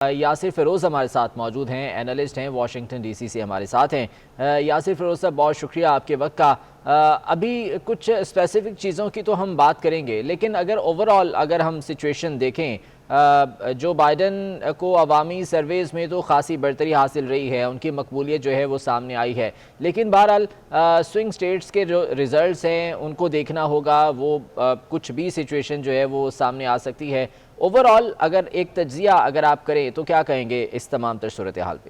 یاسر فیروز ہمارے ساتھ موجود ہیں، اینالسٹ ہیں، واشنگٹن ڈی سی سے ہمارے ساتھ ہیں۔ یاسر فیروز صاحب، بہت شکریہ آپ کے وقت کا۔ ابھی کچھ اسپیسیفک چیزوں کی تو ہم بات کریں گے، لیکن اگر ہم سچویشن دیکھیں، جو بائیڈن کو عوامی سرویز میں تو خاصی برتری حاصل رہی ہے، ان کی مقبولیت جو ہے وہ سامنے آئی ہے، لیکن بہرحال سوئنگ سٹیٹس کے جو ریزلٹس ہیں ان کو دیکھنا ہوگا، وہ کچھ بھی سچویشن جو ہے وہ سامنے آ سکتی ہے۔ اوورآل اگر ایک تجزیہ اگر آپ کریں تو کیا کہیں گے اس تمام تر صورتحال پہ؟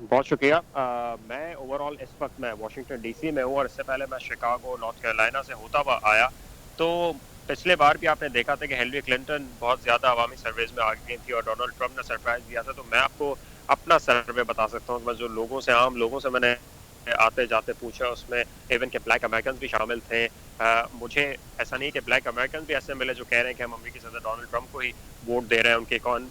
بہت شکریہ۔ میں اوور آل اس وقت میں واشنگٹن ڈی سی میں ہوں، اور اس سے پہلے میں شکاگو نارتھ کیرولائنا سے ہوتا ہوا آیا۔ تو پچھلے بار بھی آپ نے دیکھا تھا کہ ہیلری کلنٹن بہت زیادہ عوامی سرویز میں آگے گئی تھی اور ڈونلڈ ٹرمپ نے سرپرائز دیا تھا۔ تو میں آپ کو اپنا سروے بتا سکتا ہوں کہ جو عام لوگوں سے میں نے آتے جاتے پوچھا، اس میں ایون کہ بلیک امریکنز بھی شامل تھے۔ مجھے ایسا نہیں کہ بلیک امریکنز بھی ایسے ملے جو کہہ رہے ہیں کہ ہم امریکی صدر ڈونلڈ ٹرمپ کو ہی ووٹ دے رہے ہیں،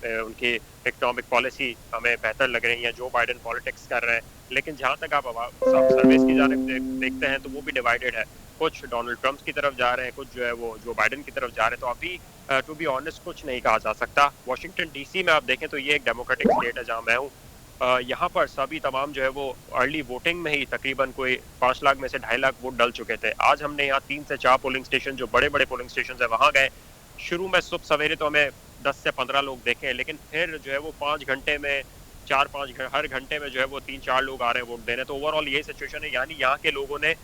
ان کی اکنامک پالیسی ہمیں بہتر لگ رہی ہے، جو بائیڈن پالیٹکس کر رہے ہیں۔ لیکن جہاں تک آپ سروس کی جانب دیکھتے ہیں تو وہ بھی ڈیوائیڈڈ ہے، کچھ ڈونلڈ ٹرمپ کی طرف جا رہے ہیں، کچھ جو ہے وہ جو بائیڈن کی طرف جا رہے ہیں۔ تو ابھی ٹو بی آنیسٹ کچھ نہیں کہا جا سکتا۔ واشنگٹن ڈی سی میں آپ دیکھیں تو یہ ایک ڈیموکریٹک اسٹیٹ ہے جہاں میں ہوں۔ یہاں پر سبھی تمام جو ہے وہ ارلی ووٹنگ میں ہی تقریباً کوئی 5 لاکھ میں سے 2.5 لاکھ ووٹ ڈل چکے تھے۔ آج ہم نے یہاں 3 سے 4 پولنگ اسٹیشن جو بڑے بڑے پولنگ اسٹیشن ہیں وہاں گئے۔ شروع میں صبح سویرے تو ہمیں 10 سے 15 لوگ دیکھے، لیکن پھر جو ہے وہ 5 گھنٹے میں 4-5 ہر گھنٹے میں جو ہے وہ 3-4 لوگ آ رہے ہیں ووٹ دینے۔ تو اوور آل یہ سچویشن ہے، یعنی یہاں کے لوگوں نے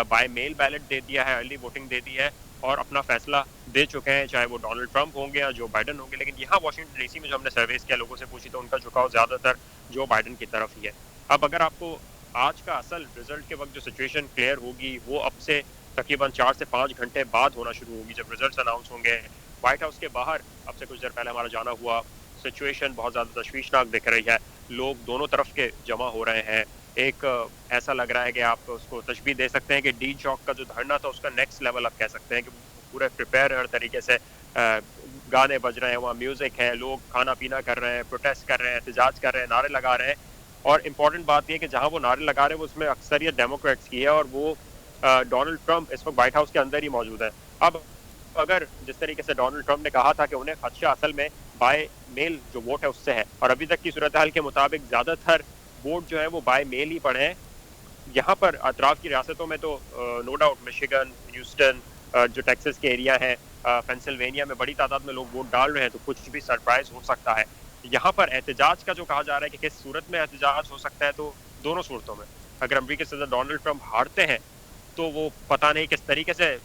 بائی میل بیلٹ دے دیا ہے، ارلی ووٹنگ دے دی ہے اور اپنا فیصلہ دے چکے ہیں، چاہے وہ ڈونلڈ ٹرمپ ہوں گے یا جو بائیڈن ہوں گے۔ لیکن یہاں واشنگٹن ڈی سی میں جو ہم نے سرویز کیا، لوگوں سے پوچھی، تو ان کا جھکاؤ زیادہ تر جو بائیڈن کی طرف ہی ہے۔ اب اگر آپ کو آج کا اصل رزلٹ کے وقت جو سچویشن کلیئر ہوگی، وہ اب سے تقریباً 4 سے 5 گھنٹے بعد ہونا شروع ہوگی، جب ریزلٹس اناؤنس ہوں گے۔ وائٹ ہاؤس کے باہر اب سے کچھ دیر پہلے ہمارا جانا ہوا، سچویشن بہت زیادہ تشویشناک دکھ رہی ہے، لوگ دونوں طرف کے جمع ہو رہے ہیں۔ ایک ایسا لگ رہا ہے کہ آپ اس کو تشبیہ دے سکتے ہیں کہ ڈی چوک کا جو دھرنا تھا اس کا نیکسٹ لیول آپ کہہ سکتے ہیں، کہ پورے پریپیئر ہر طریقے سے گانے بج رہے ہیں، وہاں میوزک ہے، لوگ کھانا پینا کر رہے ہیں، پروٹیسٹ کر رہے ہیں، احتجاج کر رہے ہیں، نعرے لگا رہے ہیں۔ اور امپورٹنٹ بات یہ ہے کہ جہاں وہ نعرے لگا رہے ہیں وہ اس میں اکثریت ڈیموکریٹس کی ہے، اور وہ ڈونلڈ ٹرمپ اس وقت وائٹ ہاؤس کے اندر ہی موجود ہے۔ اب اگر جس طریقے سے ڈونلڈ ٹرمپ نے کہا تھا کہ انہیں خدشہ اصل میں بائی میل جو ووٹ ہے اس سے ہے، اور ابھی تک کی صورتحال کے مطابق زیادہ تر ووٹ جو ہے وہ بائی میل ہی پڑے ہیں۔ یہاں پر اطراف کی ریاستوں میں تو نو ڈاؤٹ مشیگن، ہیوسٹن، جو ٹیکسس کے ایریا ہے، پینسلوینیا میں بڑی تعداد میں لوگ ووٹ ڈال رہے ہیں، تو کچھ بھی سرپرائز ہو سکتا ہے۔ یہاں پر احتجاج کا جو کہا جا رہا ہے کہ کس صورت میں احتجاج ہو سکتا ہے، تو دونوں صورتوں میں اگر امریکی صدر ڈونلڈ ٹرمپ ہارتے ہیں تو وہ پتہ نہیں کس طریقے سے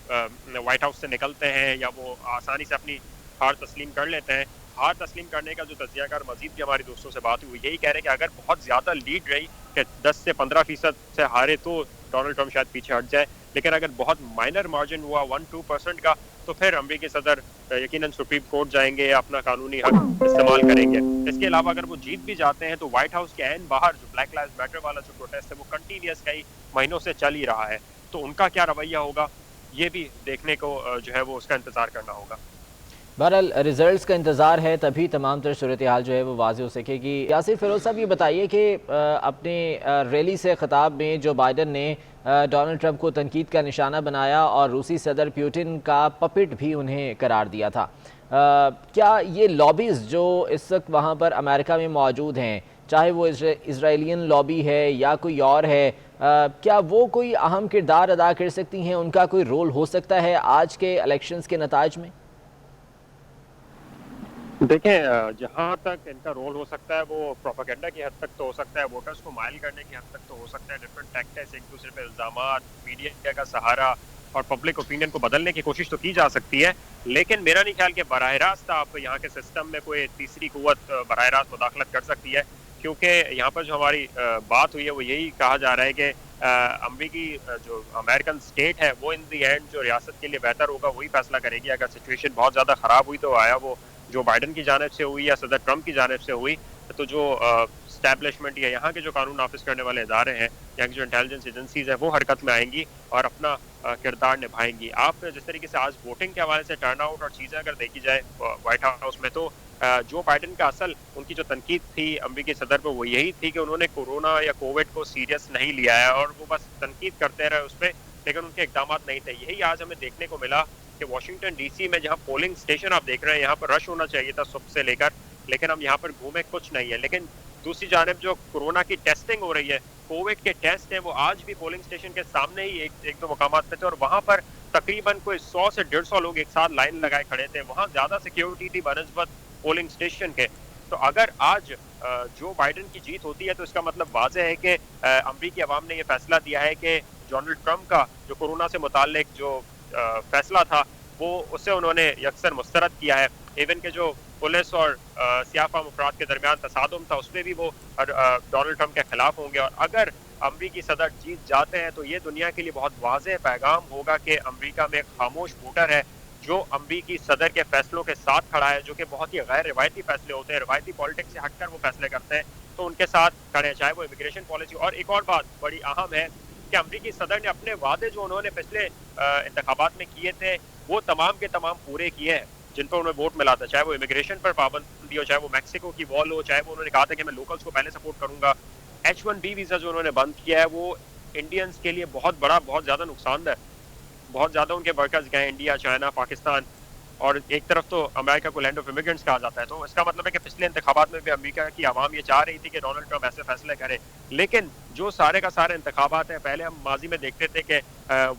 وائٹ ہاؤس سے نکلتے ہیں، یا وہ آسانی سے اپنی ہار تسلیم کر لیتے ہیں۔ ہار تسلیم کرنے کا جو تجزیہ کار مزید بھی ہمارے دوستوں سے بات ہوئی، یہی کہہ رہے ہیں کہ اگر بہت زیادہ لیڈ رہی کہ 10 سے 15% سے ہارے تو ڈونلڈ ٹرمپ شاید پیچھے ہٹ جائے، لیکن اگر بہت مائنر مارجن ہوا 1-2% کا، تو پھر امریکی صدر یقیناً سپریم کورٹ جائیں گے، اپنا قانونی حق استعمال کریں گے۔ اس کے علاوہ اگر وہ جیت بھی جاتے ہیں تو وائٹ ہاؤس کے عین باہر جو بلیک لائیوز میٹر والا جو پروٹیسٹ ہے وہ کنٹینیوس کئی مہینوں سے چل ہی رہا ہے، تو ان کا کیا رویہ ہوگا یہ بھی دیکھنے کو جو ہے وہ اس کا انتظار کرنا ہوگا۔ بہرحال ریزلٹس کا انتظار ہے، تبھی تمام تر صورتحال جو ہے وہ واضح ہو سکے گی۔ یاسر فیروز صاحب، یہ بتائیے کہ اپنے ریلی سے خطاب میں جو بائیڈن نے ڈونلڈ ٹرمپ کو تنقید کا نشانہ بنایا اور روسی صدر پیوٹن کا پپٹ بھی انہیں قرار دیا تھا، کیا یہ لابیز جو اس وقت وہاں پر امریکہ میں موجود ہیں، چاہے وہ اسرائیلین لابی ہے یا کوئی اور ہے، کیا وہ کوئی اہم کردار ادا کر سکتی ہیں؟ ان کا کوئی رول ہو سکتا ہے آج کے الیکشنز کے نتائج میں؟ دیکھیں، جہاں تک ان کا رول ہو سکتا ہے وہ پروپیگنڈا کی حد تک تو ہو سکتا ہے، ووٹرز کو مائل کرنے کی حد تک تو ہو سکتا ہے، ڈفرینٹ ٹیکٹکس، ایک دوسرے پہ الزامات، میڈیا کا سہارا اور پبلک اوپینین کو بدلنے کی کوشش تو کی جا سکتی ہے، لیکن میرا نہیں خیال کہ براہ راست آپ یہاں کے سسٹم میں کوئی تیسری قوت براہ راست مداخلت کر سکتی ہے، کیونکہ یہاں پر جو ہماری بات ہوئی ہے وہ یہی کہا جا رہا ہے کہ امریکی جو امریکن اسٹیٹ ہے وہ ان دی اینڈ جو ریاست کے لیے بہتر ہوگا وہی فیصلہ کرے گی۔ اگر سچویشن بہت زیادہ خراب ہوئی تو آیا وہ جو بائیڈن کی جانب سے ہوئی یا صدر ٹرمپ کی جانب سے ہوئی، تو جو اسٹیبلشمنٹ یا یہاں کے جو قانون نافذ کرنے والے ادارے ہیں، یہاں کی جو انٹیلیجنس ایجنسیز ہیں، وہ حرکت میں آئیں گی اور اپنا کردار نبھائیں گی۔ آپ جس طریقے سے آج ووٹنگ کے حوالے سے ٹرن آؤٹ اور چیزیں اگر دیکھی جائے وائٹ ہاؤس میں، تو جو بائیڈن کا اصل ان کی جو تنقید تھی امریکی صدر پہ وہ یہی تھی کہ انہوں نے کورونا یا کووڈ کو سیریس نہیں لیا ہے، اور وہ بس تنقید کرتے رہے اس پہ، لیکن ان کے اقدامات نہیں تھے۔ یہی آج ہمیں دیکھنے کو ملا کہ واشنگٹن ڈی سی میں جہاں پولنگ اسٹیشن آپ دیکھ رہے ہیں، یہاں پر رش ہونا چاہیے تھا صبح سے لے کر، لیکن ہم یہاں پر گھومے کچھ نہیں ہے. لیکن دوسری جانب جو کورونا کی ٹیسٹنگ ہو رہی ہے, کووڈ کے ٹیسٹ ہیں, وہ آج بھی پولنگ اسٹیشن کے سامنے ہی ایک دو مقامات پہ تھے, اور وہاں پر تقریباً کوئی 100 سے 150 لوگ ایک ساتھ لائن لگائے کھڑے تھے. وہاں زیادہ سیکیورٹی تھی بنسبت پولنگ اسٹیشن کے. تو اگر آج جو بائیڈن کی جیت ہوتی ہے تو اس کا مطلب واضح ہے کہ امریکی عوام نے یہ فیصلہ دیا ہے کہ ڈونلڈ ٹرمپ کا جو کورونا سے متعلق جو فیصلہ تھا وہ اسے انہوں نے یکسر مسترد کیا ہے. ایون کہ جو پولیس اور سیاہ فام افراد کے درمیان تصادم تھا اس میں بھی وہ ڈونلڈ ٹرمپ کے خلاف ہوں گے. اور اگر امریکی صدر جیت جاتے ہیں تو یہ دنیا کے لیے بہت واضح پیغام ہوگا کہ امریکہ میں ایک خاموش ووٹر ہے جو امریکی صدر کے فیصلوں کے ساتھ کھڑا ہے, جو کہ بہت ہی غیر روایتی فیصلے ہوتے ہیں, روایتی پالیٹکس سے ہٹ کر وہ فیصلے کرتے ہیں, تو ان کے ساتھ کھڑے ہیں, چاہے وہ امیگریشن پالیسی. اور ایک اور بات بڑی اہم ہے کہ امریکی صدر نے اپنے وعدے جو انہوں نے پچھلے انتخابات میں کیے تھے وہ تمام کے تمام پورے کیے ہیں جن پر انہیں ووٹ ملا تھا, چاہے وہ امیگریشن پر پابندی ہو, چاہے وہ میکسیکو کی وال ہو, چاہے وہ انہوں نے کہا تھا کہ میں لوکلز کو پہلے سپورٹ کروں گا. H1B ویزا جو انہوں نے بند کیا ہے وہ انڈینز کے لیے بہت بڑا, بہت زیادہ نقصان دہ. بہت زیادہ ان کے ورکرز گئے انڈیا, چائنا, پاکستان, اور ایک طرف تو امریکہ کو لینڈ آف امیگرینٹس کہا جاتا ہے. تو اس کا مطلب ہے کہ پچھلے انتخابات میں بھی امریکہ کی عوام یہ چاہ رہی تھی کہ ڈونلڈ ٹرمپ ایسے فیصلے کرے, لیکن جو سارے کا سارے انتخابات ہیں, پہلے ہم ماضی میں دیکھتے تھے کہ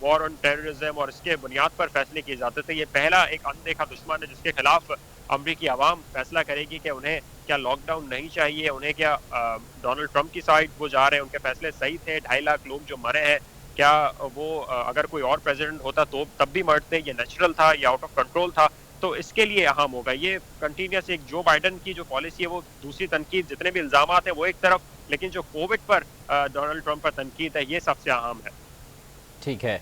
وار آن ٹیررزم اور اس کے بنیاد پر فیصلے کیے جاتے تھے. یہ پہلا ایک اندیکھا دشمن ہے جس کے خلاف امریکی عوام فیصلہ کرے گی کہ انہیں کیا لاک ڈاؤن نہیں چاہیے, انہیں کیا ڈونلڈ ٹرمپ کی سائڈ وہ جا رہے ہیں, ان کے فیصلے صحیح تھے, 2.5 لاکھ لوگ جو مرے ہیں کیا وہ اگر کوئی اور پریزیڈنٹ ہوتا تو تب بھی مرتے, یہ نیچرل تھا یا آؤٹ آف کنٹرول تھا. تو اس کے لیے اہم ہوگا یہ کنٹینیوس ایک جو بائیڈن کی جو پالیسی ہے وہ دوسری تنقید, جتنے بھی الزامات ہیں وہ ایک طرف, لیکن جو کووڈ پر ڈونلڈ ٹرمپ پر تنقید ہے یہ سب سے اہم ہے. ٹھیک ہے.